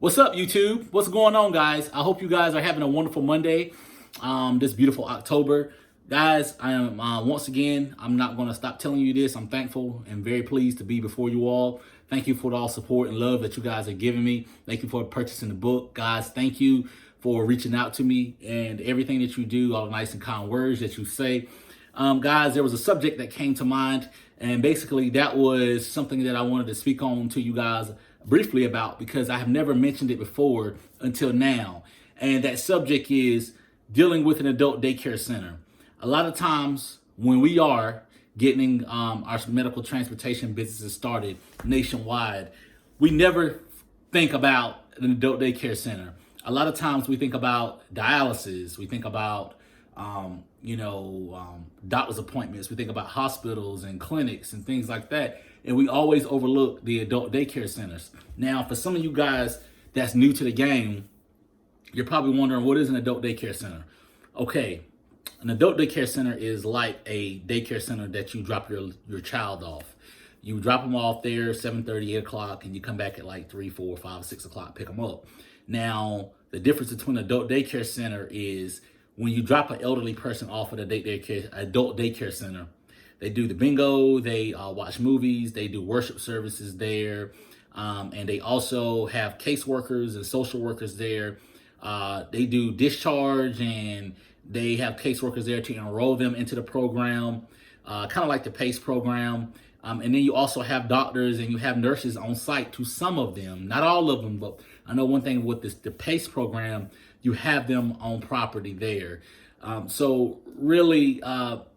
What's up, YouTube? What's going on, guys? I hope you guys are having a wonderful Monday, this beautiful October. Guys, I am, once again, I'm not going to stop telling you this. I'm thankful and very pleased to be before you all. Thank you for all support and love that you guys are giving me. Thank you for purchasing the book. Guys, thank you for reaching out to me and everything that you do, all the nice and kind words that you say. Guys, there was a subject that came to mind, and basically that was something that I wanted to speak on to you guys briefly about because I have never mentioned it before until now. And that subject is dealing with an adult daycare center. A lot of times when we are getting our medical transportation businesses started nationwide, we never think about an adult daycare center. A lot of times we think about dialysis, we think about doctor's appointments, we think about hospitals and clinics and things like that. And we always overlook the adult daycare centers. Now, for some of you guys that's new to the game, you're probably wondering, what is an adult daycare center? Okay, an adult daycare center is like a daycare center that you drop your child off. You drop them off there 7:30, 8 o'clock, and you come back at like 3, 4, 5, 6 o'clock, pick them up. Now, the difference between an adult daycare center is when you drop an elderly person off at a adult daycare center, they do the bingo, they watch movies, they do worship services there, and they also have caseworkers and social workers there. They do discharge, and they have caseworkers there to enroll them into the program, kind of like the PACE program. And then you also have doctors and you have nurses on site to some of them, not all of them, but I know one thing with the PACE program, you have them on property there. So really,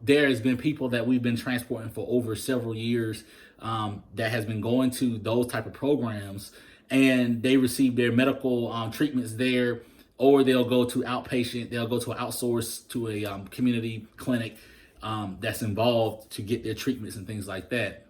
there has been people that we've been transporting for over several years that has been going to those type of programs, and they receive their medical treatments there, or they'll go to outpatient, they'll go to an outsource to a community clinic that's involved to get their treatments and things like that.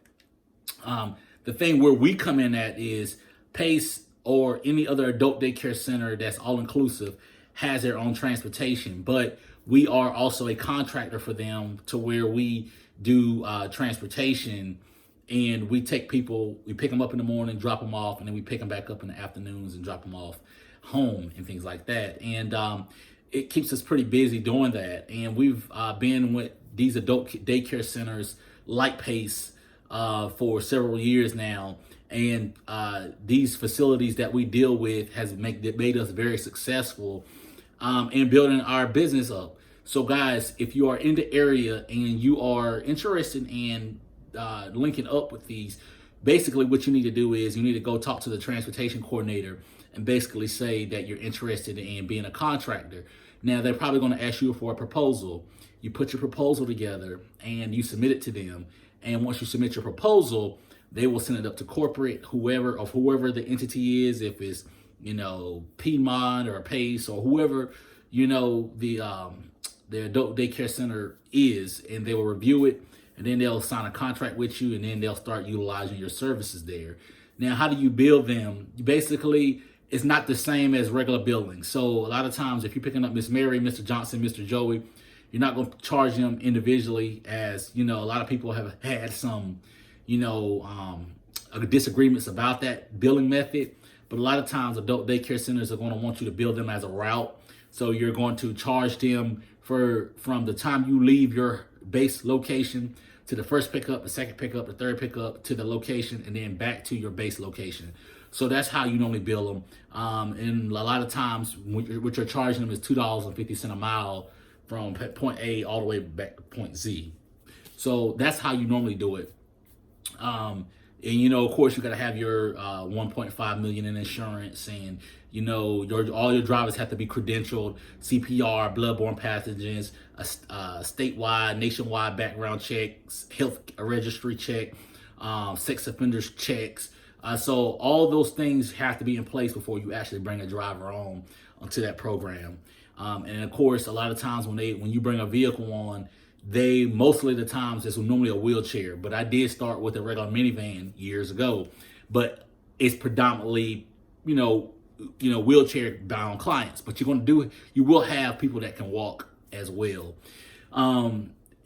The thing where we come in at is PACE or any other adult daycare center that's all inclusive has their own transportation, but we are also a contractor for them to where we do transportation, and we take people, we pick them up in the morning, drop them off, and then we pick them back up in the afternoons and drop them off home and things like that. And it keeps us pretty busy doing that. And we've been with these adult daycare centers like PACE for several years now. And these facilities that we deal with has made us very successful in building our business up. So guys, if you are in the area and you are interested in linking up with these, basically what you need to do is you need to go talk to the transportation coordinator and basically say that you're interested in being a contractor. Now, they're probably going to ask you for a proposal. You put your proposal together and you submit it to them. And once you submit your proposal, they will send it up to corporate, whoever the entity is, if it's, Piedmont or Pace or whoever, the adult daycare center is, and they will review it, and then they'll sign a contract with you, and then they'll start utilizing your services there. Now, how do you bill them? Basically, it's not the same as regular billing. So a lot of times, if you're picking up Miss Mary, Mr. Johnson, Mr. Joey, you're not going to charge them individually, as a lot of people have had some, disagreements about that billing method. But a lot of times, adult daycare centers are going to want you to bill them as a route. So you're going to charge them from the time you leave your base location to the first pickup, the second pickup, the third pickup, to the location, and then back to your base location. So that's how you normally bill them. And a lot of times, what you're charging them is $2.50 a mile from point A all the way back to point Z. So that's how you normally do it. And of course, you got to have your 1.5 million in insurance, and all your drivers have to be credentialed, CPR, bloodborne pathogens, statewide, nationwide background checks, health registry check, sex offenders checks. So all those things have to be in place before you actually bring a driver on onto that program. And of course, a lot of times when you bring a vehicle on, mostly the times it's normally a wheelchair, but I did start with a regular minivan years ago, but it's predominantly, wheelchair bound clients, but you will have people that can walk as well.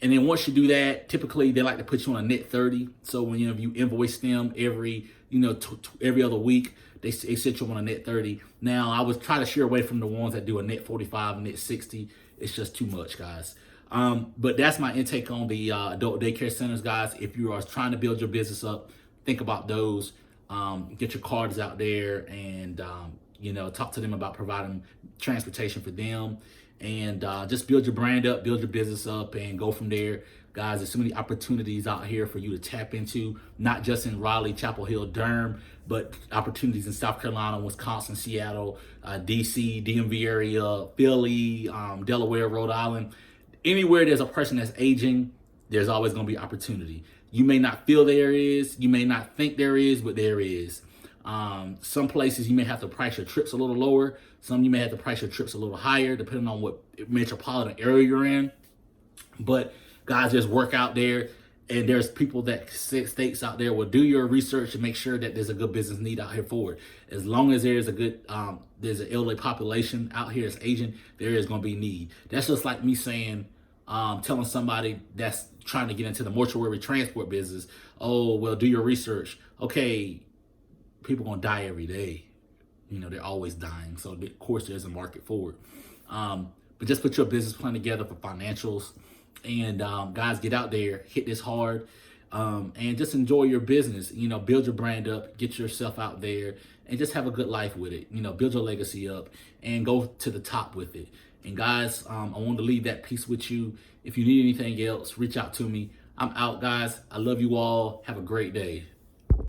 And then once you do that, typically they like to put you on a net 30. So when you invoice them every every other week, they sit you on a net 30. Now, I was trying to steer away from the ones that do a net 45, net 60. It's just too much, guys. But that's my intake on the adult daycare centers, guys. If you are trying to build your business up, think about those. Get your cards out there and, talk to them about providing transportation for them. And just build your brand up, build your business up, and go from there. Guys, there's so many opportunities out here for you to tap into, not just in Raleigh, Chapel Hill, Durham, but opportunities in South Carolina, Wisconsin, Seattle, DC, DMV area, Philly, Delaware, Rhode Island. Anywhere there's a person that's aging, there's always going to be opportunity. You may not feel there is, you may not think there is, but there is. Some places you may have to price your trips a little lower. Some you may have to price your trips a little higher, depending on what metropolitan area you're in. But guys, just work out there. And there's people that states out there will do your research and make sure that there's a good business need out here for it. As long as there's a good, there's an elderly population out here that's aging, there is going to be need. That's just like me saying, telling somebody that's trying to get into the mortuary transport business, oh, well, do your research. Okay, people going to die every day. They're always dying. So, of course, there's a market for it. But just put your business plan together for financials. And guys, get out there, hit this hard, and just enjoy your business. Build your brand up, get yourself out there, and just have a good life with it. Build your legacy up and go to the top with it. And guys, I wanted to leave that piece with you. If you need anything else, reach out to me. I'm out, guys. I love you all. Have a great day.